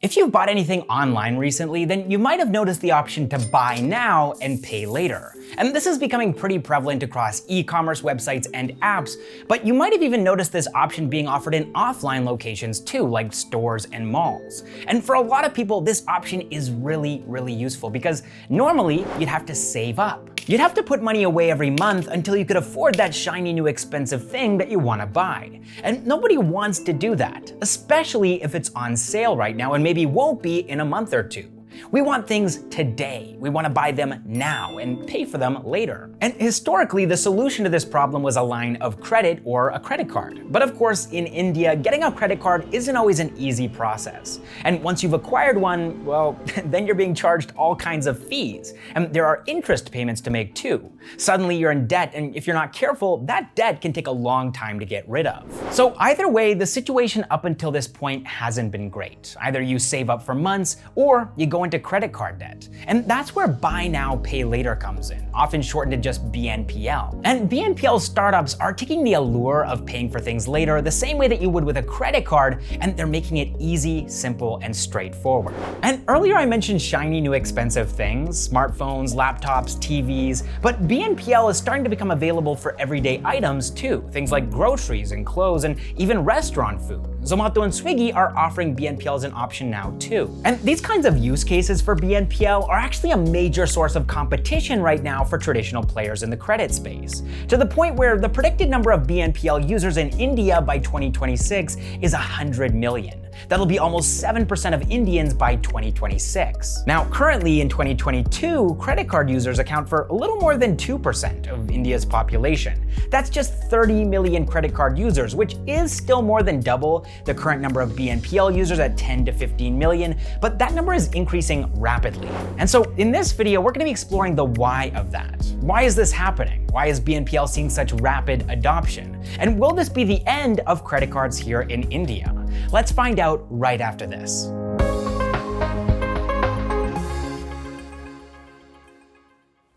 If you've bought anything online recently, then you might have noticed the option to buy now and pay later. And this is becoming pretty prevalent across e-commerce websites and apps, but you might have even noticed this option being offered in offline locations too, like stores and malls. And for a lot of people, this option is really useful because normally you'd have to save up. You'd have to put money away every month until you could afford that shiny new expensive thing that you want to buy. And nobody wants to do that, especially if it's on sale right now and maybe won't be in a month or two. We want things today. We want to buy them now and pay for them later. And historically, the solution to this problem was a line of credit or a credit card. But of course, in India, getting a credit card isn't always an easy process. And once you've acquired one, well, then you're being charged all kinds of fees. And there are interest payments to make too. Suddenly you're in debt, and if you're not careful, that debt can take a long time to get rid of. So either way, the situation up until this point hasn't been great. Either you save up for months, or you go into credit card debt. And that's where buy now, pay later comes in, often shortened to just BNPL. And BNPL startups are taking the allure of paying for things later the same way that you would with a credit card, and they're making it easy, simple, and straightforward. And earlier I mentioned shiny new expensive things, smartphones, laptops, TVs, but BNPL is starting to become available for everyday items too, things like groceries and clothes and even restaurant food. Zomato and Swiggy are offering BNPL as an option now too. And these kinds of use cases for BNPL are actually a major source of competition right now for traditional players in the credit space, to the point where the predicted number of BNPL users in India by 2026 is 100 million. That'll be almost 7% of Indians by 2026. Now, currently in 2022, credit card users account for a little more than 2% of India's population. That's just 30 million credit card users, which is still more than double the current number of BNPL users at 10 to 15 million, but that number is increasing rapidly. And so in this video, we're gonna be exploring the why of that. Why is this happening? Why is BNPL seeing such rapid adoption? And will this be the end of credit cards here in India? Let's find out right after this.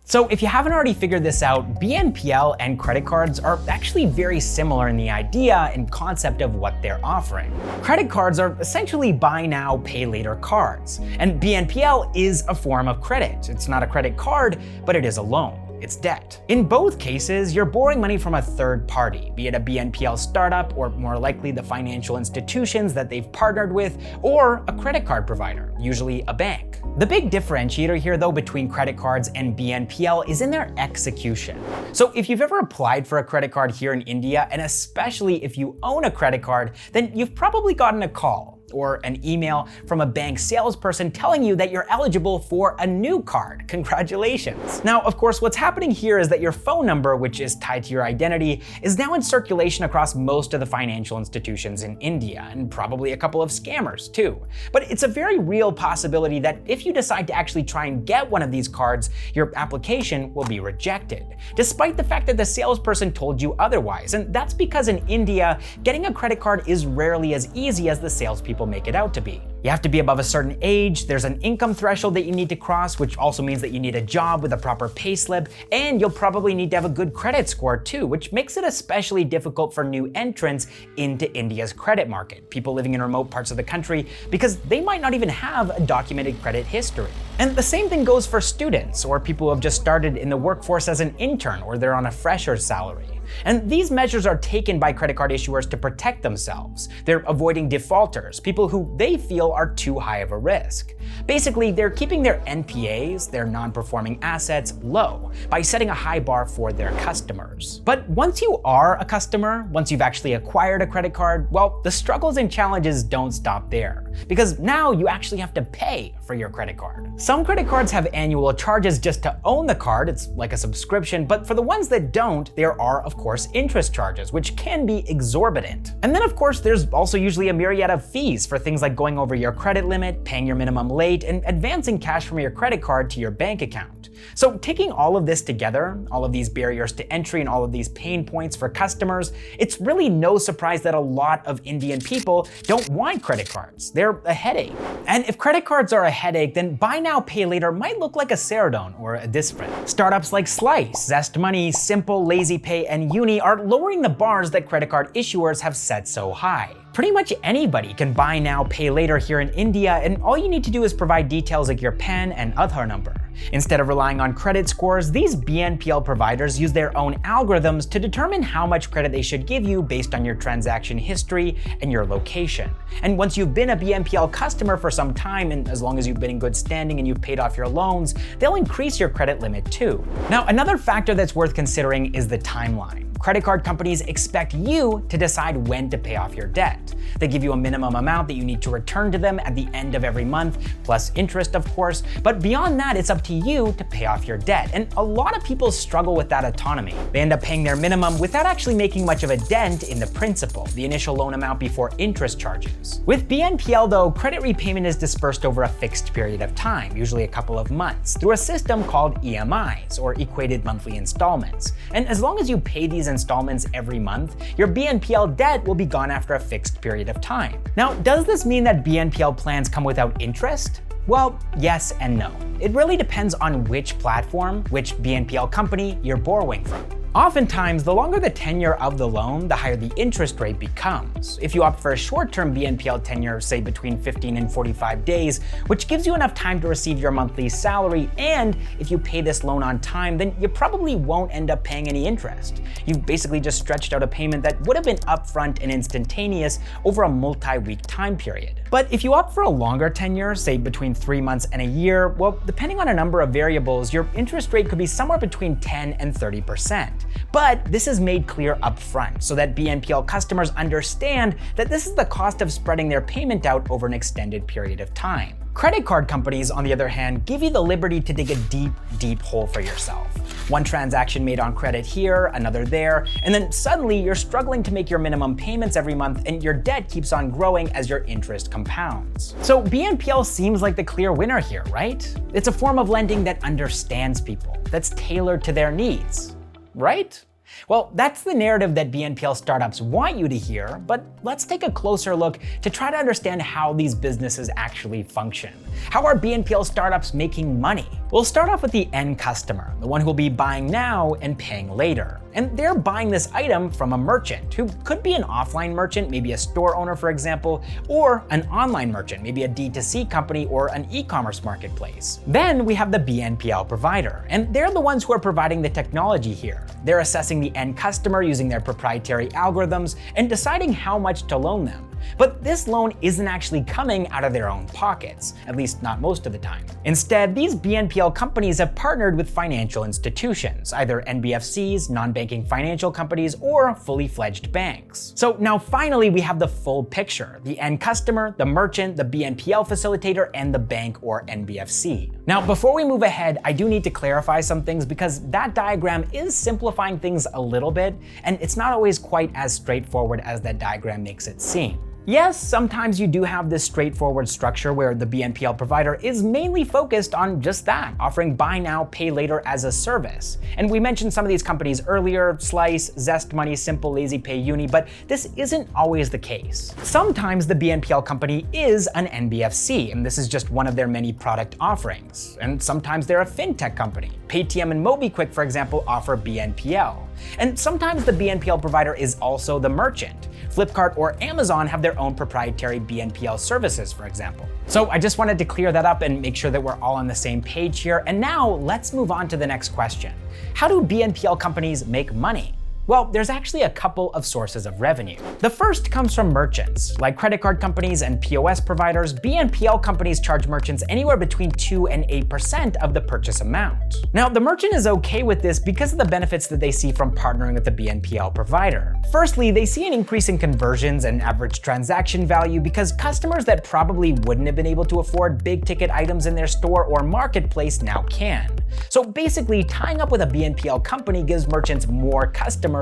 So if you haven't already figured this out, BNPL and credit cards are actually very similar in the idea and concept of what they're offering. Credit cards are essentially buy now, pay later cards, and BNPL is a form of credit. It's not a credit card, but it is a loan. It's debt. In both cases, you're borrowing money from a third party, be it a BNPL startup or more likely the financial institutions that they've partnered with, or a credit card provider, usually a bank. The big differentiator here though between credit cards and BNPL is in their execution. So if you've ever applied for a credit card here in India, and especially if you own a credit card, then you've probably gotten a call or an email from a bank salesperson telling you that you're eligible for a new card. Congratulations. Now, of course, what's happening here is that your phone number, which is tied to your identity, is now in circulation across most of the financial institutions in India, and probably a couple of scammers too. But it's a very real possibility that if you decide to actually try and get one of these cards, your application will be rejected, despite the fact that the salesperson told you otherwise. And that's because in India, getting a credit card is rarely as easy as the salespeople make it out to be. You have to be above a certain age, there's an income threshold that you need to cross, which also means that you need a job with a proper payslip, and you'll probably need to have a good credit score too, which makes it especially difficult for new entrants into India's credit market, people living in remote parts of the country, because they might not even have a documented credit history. And the same thing goes for students or people who have just started in the workforce as an intern or they're on a fresher's salary. And these measures are taken by credit card issuers to protect themselves. They're avoiding defaulters, people who they feel are too high of a risk. Basically, they're keeping their NPAs, their non-performing assets, low by setting a high bar for their customers. But once you are a customer, once you've actually acquired a credit card, well, the struggles and challenges don't stop there, because now you actually have to pay for your credit card. Some credit cards have annual charges just to own the card, it's like a subscription, but for the ones that don't, there are of course interest charges, which can be exorbitant. And then of course there's also usually a myriad of fees for things like going over your credit limit, paying your minimum late, and advancing cash from your credit card to your bank account. So taking all of this together, all of these barriers to entry and all of these pain points for customers, it's really no surprise that a lot of Indian people don't want credit cards. They're a headache. And if credit cards are a headache, then buy now, pay later might look like a Ceridon or a Disprin. Startups like Slice, ZestMoney, Simpl, LazyPay, and Uni are lowering the bars that credit card issuers have set so high. Pretty much anybody can buy now, pay later here in India, and all you need to do is provide details like your PAN and Aadhaar number. Instead of relying on credit scores, these BNPL providers use their own algorithms to determine how much credit they should give you based on your transaction history and your location. And once you've been a BNPL customer for some time, and as long as you've been in good standing and you've paid off your loans, they'll increase your credit limit too. Now, another factor that's worth considering is the timeline. Credit card companies expect you to decide when to pay off your debt. They give you a minimum amount that you need to return to them at the end of every month, plus interest, of course. But beyond that, it's up to you to pay off your debt. And a lot of people struggle with that autonomy. They end up paying their minimum without actually making much of a dent in the principal, the initial loan amount before interest charges. With BNPL though, credit repayment is dispersed over a fixed period of time, usually a couple of months, through a system called EMIs, or equated monthly installments. And as long as you pay these installments every month, your BNPL debt will be gone after a fixed period of time. Now, does this mean that BNPL plans come without interest? Well, yes and no. It really depends on which platform, which BNPL company you're borrowing from. Oftentimes, the longer the tenure of the loan, the higher the interest rate becomes. If you opt for a short-term BNPL tenure, say between 15 and 45 days, which gives you enough time to receive your monthly salary, and if you pay this loan on time, then you probably won't end up paying any interest. You've basically just stretched out a payment that would have been upfront and instantaneous over a multi-week time period. But if you opt for a longer tenure, say between 3 months and a year, well, depending on a number of variables, your interest rate could be somewhere between 10 and 30%. But this is made clear upfront so that BNPL customers understand that this is the cost of spreading their payment out over an extended period of time. Credit card companies, on the other hand, give you the liberty to dig a deep, deep hole for yourself. One transaction made on credit here, another there, and then suddenly you're struggling to make your minimum payments every month and your debt keeps on growing as your interest compounds. So BNPL seems like the clear winner here, right? It's a form of lending that understands people, that's tailored to their needs, right? Well, that's the narrative that BNPL startups want you to hear, but let's take a closer look to try to understand how these businesses actually function. How are BNPL startups making money? We'll start off with the end customer, the one who will be buying now and paying later. And they're buying this item from a merchant, who could be an offline merchant, maybe a store owner, for example, or an online merchant, maybe a D2C company or an e-commerce marketplace. Then we have the BNPL provider, and they're the ones who are providing the technology here. They're assessing the end customer using their proprietary algorithms and deciding how much to loan them. But this loan isn't actually coming out of their own pockets, at least not most of the time. Instead, these BNPL companies have partnered with financial institutions, either NBFCs, non-banking financial companies, or fully fledged banks. So now finally we have the full picture: the end customer, the merchant, the BNPL facilitator, and the bank or NBFC. Now, before we move ahead, I do need to clarify some things because that diagram is simplifying things a little bit, and it's not always quite as straightforward as that diagram makes it seem. Yes, sometimes you do have this straightforward structure where the BNPL provider is mainly focused on just that, offering buy now, pay later as a service. And we mentioned some of these companies earlier: Slice, ZestMoney, Simpl, LazyPay, Uni, but this isn't always the case. Sometimes the BNPL company is an NBFC, and this is just one of their many product offerings. And sometimes they're a fintech company. Paytm and MobiKwik, for example, offer BNPL. And sometimes the BNPL provider is also the merchant. Flipkart or Amazon have their own proprietary BNPL services, for example. So I just wanted to clear that up and make sure that we're all on the same page here. And now let's move on to the next question. How do BNPL companies make money? Well, there's actually a couple of sources of revenue. The first comes from merchants. Like credit card companies and POS providers, BNPL companies charge merchants anywhere between 2 and 8% of the purchase amount. Now, the merchant is okay with this because of the benefits that they see from partnering with the BNPL provider. Firstly, they see an increase in conversions and average transaction value because customers that probably wouldn't have been able to afford big ticket items in their store or marketplace now can. So basically, tying up with a BNPL company gives merchants more customers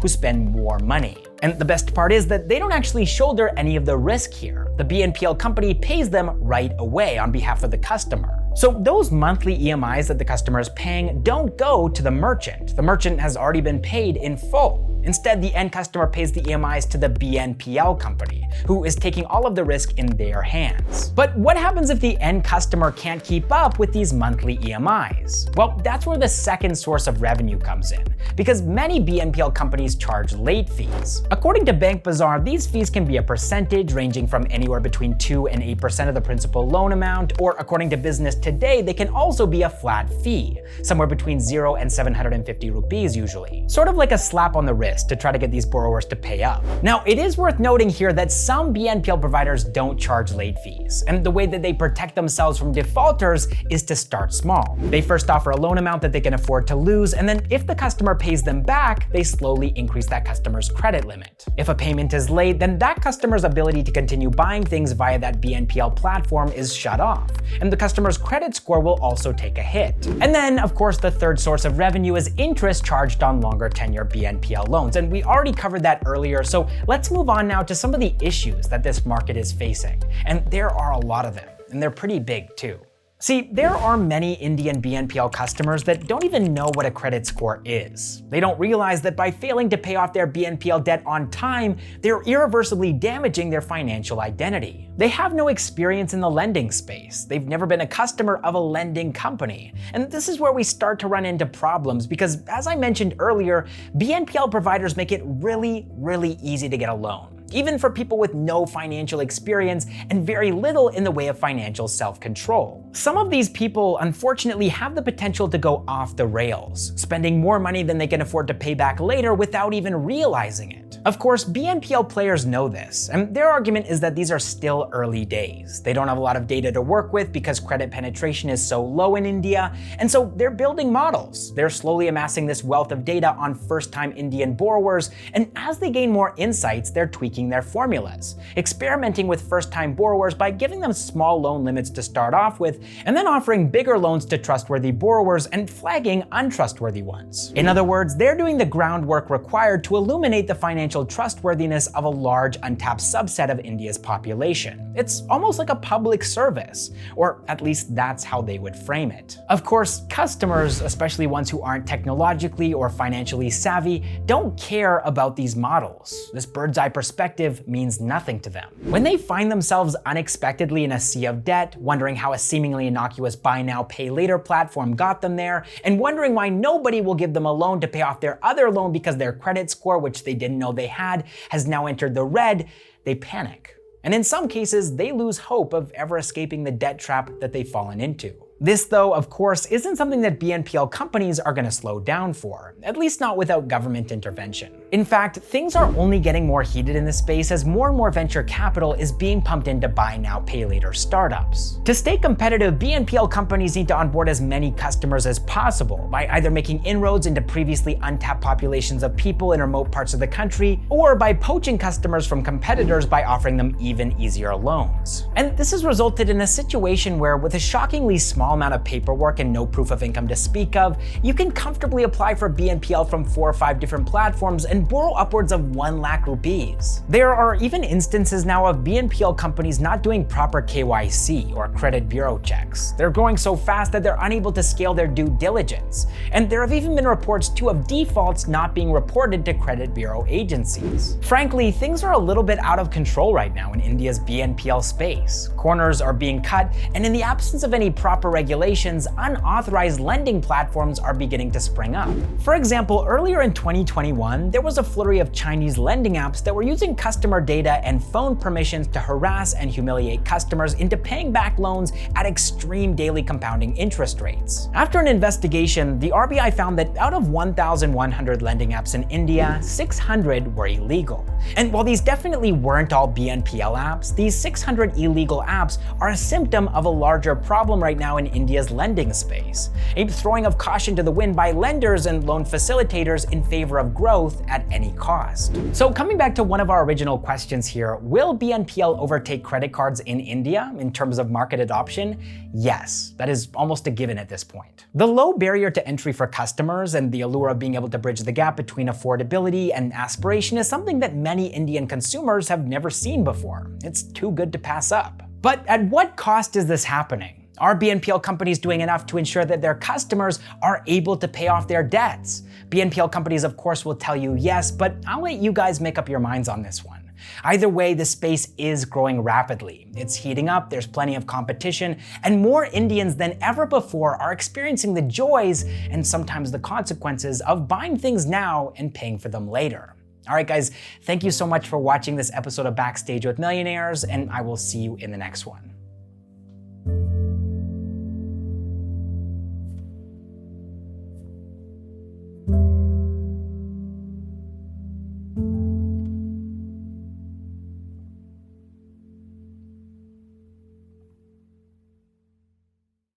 who spend more money. And the best part is that they don't actually shoulder any of the risk here. The BNPL company pays them right away on behalf of the customer. So those monthly EMIs that the customer is paying don't go to the merchant. The merchant has already been paid in full. Instead, the end customer pays the EMIs to the BNPL company, who is taking all of the risk in their hands. But what happens if the end customer can't keep up with these monthly EMIs? Well, that's where the second source of revenue comes in, because many BNPL companies charge late fees. According to Bank Bazaar, these fees can be a percentage ranging from anywhere between 2 and 8% of the principal loan amount, or according to Business Today, they can also be a flat fee, somewhere between 0 and 750 rupees usually. Sort of like a slap on the wrist to try to get these borrowers to pay up. Now, it is worth noting here that some BNPL providers don't charge late fees, and the way that they protect themselves from defaulters is to start small. They first offer a loan amount that they can afford to lose, and then if the customer pays them back, they slowly increase that customer's credit limit. If a payment is late, then that customer's ability to continue buying things via that BNPL platform is shut off, and the customer's credit score will also take a hit. And then, of course, the third source of revenue is interest charged on longer tenure BNPL loans. And we already covered that earlier, so let's move on now to some of the issues that this market is facing. And there are a lot of them, and they're pretty big too. See, there are many Indian BNPL customers that don't even know what a credit score is. They don't realize that by failing to pay off their BNPL debt on time, they're irreversibly damaging their financial identity. They have no experience in the lending space. They've never been a customer of a lending company. And this is where we start to run into problems because, as I mentioned earlier, BNPL providers make it really easy to get a loan, even for people with no financial experience and very little in the way of financial self-control. Some of these people, unfortunately, have the potential to go off the rails, spending more money than they can afford to pay back later without even realizing it. Of course, BNPL players know this, and their argument is that these are still early days. They don't have a lot of data to work with because credit penetration is so low in India, and so they're building models. They're slowly amassing this wealth of data on first-time Indian borrowers, and as they gain more insights, they're tweaking their formulas, experimenting with first-time borrowers by giving them small loan limits to start off with, and then offering bigger loans to trustworthy borrowers and flagging untrustworthy ones. In other words, they're doing the groundwork required to illuminate the financial trustworthiness of a large untapped subset of India's population. It's almost like a public service, or at least that's how they would frame it. Of course, customers, especially ones who aren't technologically or financially savvy, don't care about these models. This bird's eye perspective means nothing to them. When they find themselves unexpectedly in a sea of debt, wondering how a seemingly innocuous buy now, pay later platform got them there, and wondering why nobody will give them a loan to pay off their other loan because their credit score, which they didn't know they had, has now entered the red, they panic. And in some cases, they lose hope of ever escaping the debt trap that they've fallen into. This, though, of course, isn't something that BNPL companies are going to slow down for, at least not without government intervention. In fact, things are only getting more heated in this space as more and more venture capital is being pumped into buy now, pay later startups. To stay competitive, BNPL companies need to onboard as many customers as possible by either making inroads into previously untapped populations of people in remote parts of the country, or by poaching customers from competitors by offering them even easier loans. And this has resulted in a situation where, with a shockingly small amount of paperwork and no proof of income to speak of, you can comfortably apply for BNPL from 4 or 5 different platforms and borrow upwards of 1 lakh rupees. There are even instances now of BNPL companies not doing proper KYC or credit bureau checks. They're growing so fast that they're unable to scale their due diligence. And there have even been reports too of defaults not being reported to credit bureau agencies. Frankly, things are a little bit out of control right now in India's BNPL space. Corners are being cut, and in the absence of any proper regulations, unauthorized lending platforms are beginning to spring up. For example, earlier in 2021, there was a flurry of Chinese lending apps that were using customer data and phone permissions to harass and humiliate customers into paying back loans at extreme daily compounding interest rates. After an investigation, the RBI found that out of 1,100 lending apps in India, 600 were illegal. And while these definitely weren't all BNPL apps, these 600 illegal apps are a symptom of a larger problem right now in India's lending space, a throwing of caution to the wind by lenders and loan facilitators in favor of growth at any cost. So coming back to one of our original questions here, will BNPL overtake credit cards in India in terms of market adoption? Yes, that is almost a given at this point. The low barrier to entry for customers and the allure of being able to bridge the gap between affordability and aspiration is something that many Indian consumers have never seen before. It's too good to pass up. But at what cost is this happening? Are BNPL companies doing enough to ensure that their customers are able to pay off their debts? BNPL companies, of course, will tell you yes, but I'll let you guys make up your minds on this one. Either way, the space is growing rapidly. It's heating up, there's plenty of competition, and more Indians than ever before are experiencing the joys and sometimes the consequences of buying things now and paying for them later. All right, guys, thank you so much for watching this episode of Backstage with Millionaires, and I will see you in the next one.